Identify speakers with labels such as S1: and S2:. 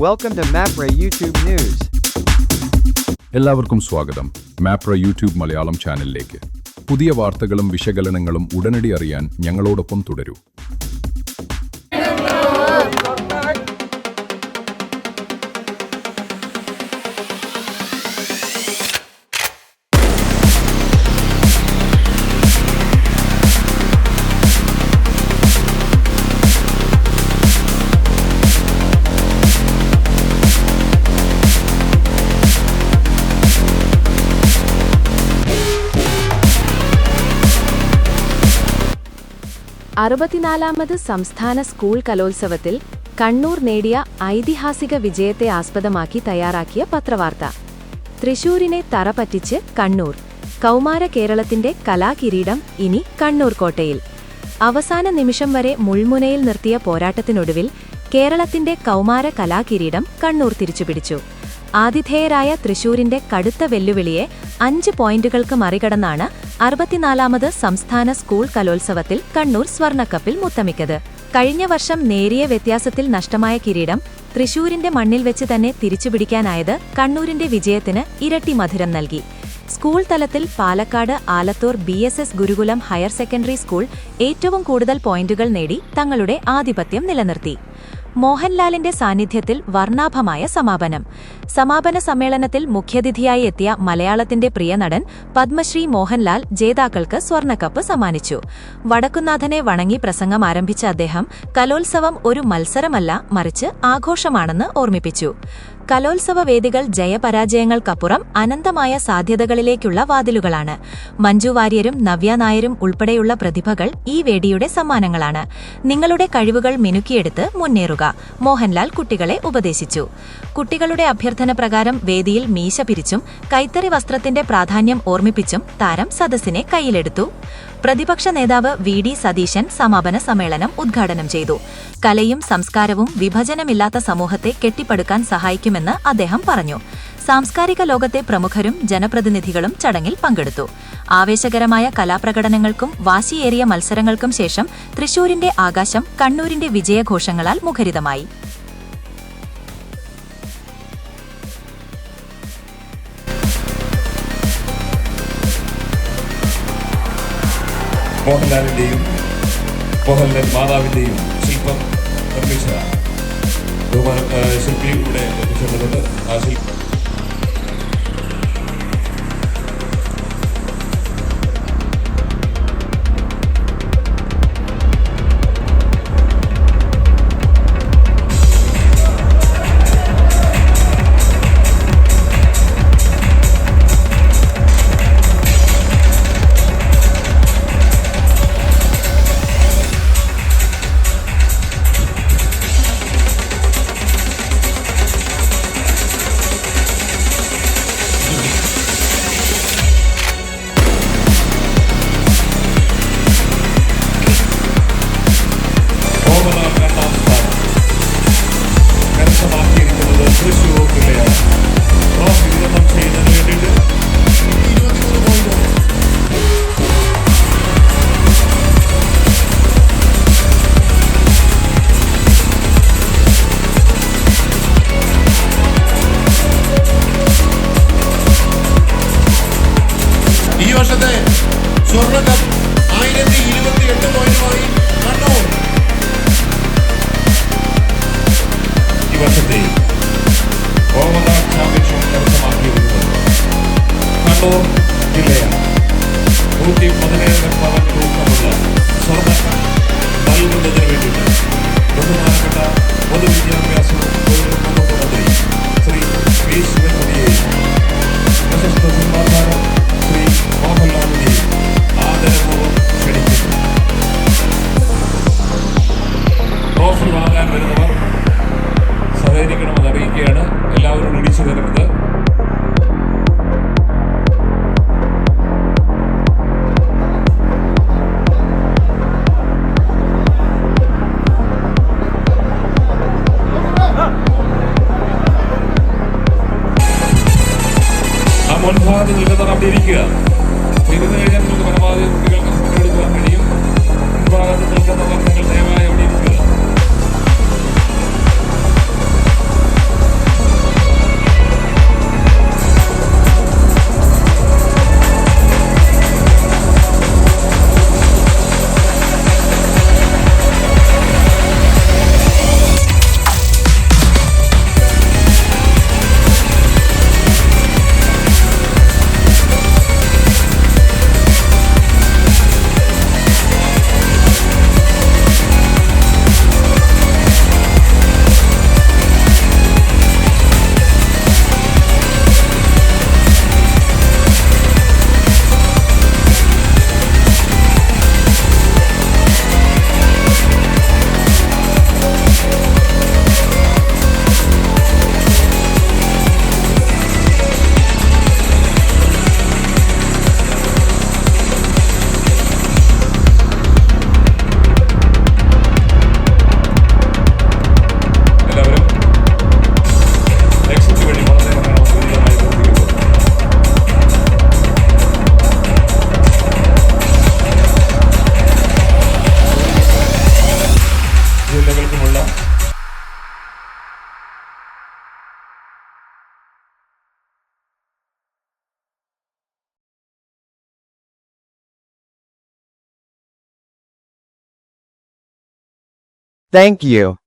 S1: Welcome to MAPRA YouTube News.
S2: എല്ലാവർക്കും സ്വാഗതം Mapra YouTube Malayalam ചാനലിലേക്ക്. പുതിയ വാർത്തകളും വിശകലനങ്ങളും ഉടനടി അറിയാൻ ഞങ്ങളോടൊപ്പം തുടരൂ.
S3: അറുപത്തിനാലാമത് സംസ്ഥാന സ്കൂൾ കലോത്സവത്തിൽ കണ്ണൂർ നേടിയ ഐതിഹാസിക വിജയത്തെ ആസ്പദമാക്കി തയ്യാറാക്കിയ പത്രവാർത്ത. തൃശൂരിനെ തറപറ്റിച്ച് കണ്ണൂർ. കൗമാര കേരളത്തിന്റെ കലാകിരീടം ഇനി കണ്ണൂർ കോട്ടയിൽ. അവസാന നിമിഷം വരെ മുൾമുനയിൽ നിർത്തിയ പോരാട്ടത്തിനൊടുവിൽ കേരളത്തിന്റെ കൗമാര കലാകിരീടം കണ്ണൂർ തിരിച്ചുപിടിച്ചു. ആതിഥേയരായ തൃശൂരിന്റെ കടുത്ത വെല്ലുവിളിയെ 5 പോയിന്റുകൾക്ക് മറികടന്നാണ് 64ാമത് സംസ്ഥാന സ്കൂൾ കലോത്സവത്തിൽ കണ്ണൂർ സ്വർണ്ണക്കപ്പിൽ മുത്തമിട്ടത്. കഴിഞ്ഞ വർഷം നേരിയ വ്യത്യാസത്തിൽ നഷ്ടമായ കിരീടം തൃശൂരിന്റെ മണ്ണിൽ വെച്ച് തന്നെ തിരിച്ചുപിടിക്കാനായത് കണ്ണൂരിന്റെ വിജയത്തിന് ഇരട്ടി മധുരം നൽകി. സ്കൂൾ തലത്തിൽ പാലക്കാട് ആലത്തൂർ BSS ഗുരുകുലം ഹയർ സെക്കൻഡറി സ്കൂൾ ഏറ്റവും കൂടുതൽ പോയിന്റുകൾ നേടി തങ്ങളുടെ ആധിപത്യം നിലനിർത്തി. മോഹൻലാലിന്റെ സാന്നിധ്യത്തിൽ വർണ്ണാഭമായ സമാപന സമ്മേളനത്തിൽ മുഖ്യാതിഥിയായി എത്തിയ മലയാളത്തിന്റെ പ്രിയ നടൻ പത്മശ്രീ മോഹൻലാൽ ജേതാക്കൾക്ക് സ്വർണ്ണക്കപ്പ് സമ്മാനിച്ചു. വടക്കുന്നാഥനെ വണങ്ങി പ്രസംഗം ആരംഭിച്ച അദ്ദേഹം കലോത്സവം ഒരു മത്സരമല്ല, മറിച്ച് ആഘോഷമാണെന്ന് ഓർമ്മിപ്പിച്ചു. കലോത്സവ വേദികൾ ജയപരാജയങ്ങൾക്കപ്പുറം അനന്തമായ സാധ്യതകളിലേക്കുള്ള വാതിലുകളാണ്. മഞ്ജു വാര്യരും നവ്യ നായരും ഉൾപ്പെടെയുള്ള പ്രതിഭകൾ ഈ വേദിയുടെ സമ്മാനങ്ങളാണ്. നിങ്ങളുടെ കഴിവുകൾ മിനുക്കിയെടുത്ത് മുന്നേറുക, മോഹൻലാൽ കുട്ടികളെ ഉപദേശിച്ചു. കുട്ടികളുടെ അഭ്യർത്ഥന പ്രകാരം വേദിയിൽ മീശ പിരിച്ചും കൈത്തറി വസ്ത്രത്തിന്റെ പ്രാധാന്യം ഓർമ്മിപ്പിച്ചും താരം സദസ്സിനെ കയ്യിലെടുത്തു. പ്രതിപക്ഷ നേതാവ് VD സതീശൻ സമാപന സമ്മേളനം ഉദ്ഘാടനം ചെയ്തു. കലയും സംസ്കാരവും വിഭജനമില്ലാത്ത സമൂഹത്തെ കെട്ടിപ്പടുക്കാൻ സഹായിക്കുമെന്ന് അദ്ദേഹം പറഞ്ഞു. സാംസ്കാരിക ലോകത്തെ പ്രമുഖരും ജനപ്രതിനിധികളും ചടങ്ങിൽ പങ്കെടുത്തു. ആവേശകരമായ കലാപ്രകടനങ്ങൾക്കും വാശിയേറിയ മത്സരങ്ങൾക്കും ശേഷം തൃശൂരിന്റെ ആകാശം കണ്ണൂരിന്റെ വിജയഘോഷങ്ങളാൽ മുഖരിതമായി.
S4: മോഹൻലാലിന്റെയും മോഹൻലാൽ മാതാവിന്റെയും ശില്പം നിർമ്മിച്ച ശില്പിയുടെ ലഭിച്ചിട്ടുണ്ട്. ആ ശില്പം സ്വർണ്ണക്കപ്പ് 1028 പോയിന്റുമായി കണ്ണൂർ. ഈ വർഷത്തെ ഓവറോൾ ചാമ്പ്യൻഷിപ്പ് കരസ്ഥമാക്കിയിരിക്കുന്നത് കണ്ണൂർ ജില്ലയാണ്. 117 പവൻ തൂക്കമുള്ള സ്വർണ്ണക്കപ്പ് നൽകുന്നതിന് വേണ്ടിയിട്ട് ബഹുമാനപ്പെട്ട പൊതുവിദ്യാഭ്യാസവും തൊഴിലും വകുപ്പ് മന്ത്രി ശ്രീ V. ശിവൻകുട്ടിയെയും പ്രശസ്ത സിനിമാതാരം ശ്രീ മോഹൻലാലിനെയും ആദരപൂർവ്വം ക്ഷണിക്കുന്നു. ട്രോഫി വാങ്ങാൻ വരുന്നവർ സഹകരിക്കണമെന്ന് അറിയിക്കുകയാണ്. എല്ലാവരും ഇടിച്ചു തരുന്നത്. ആ മുൻഭാഗത്ത് നിൽക്കുന്നവർ അവിടെ ഇരിക്കുക. ഇരുന്ന് കഴിഞ്ഞാൽ നിങ്ങൾക്ക് പരമാവധി കുട്ടികൾക്ക് പങ്കെടുക്കാൻ കഴിയും. മുൻഭാഗത്ത് നിൽക്കുന്നവർ നിങ്ങൾ ദയവായി അവിടെ ഇരിക്കുക.
S1: Thank you.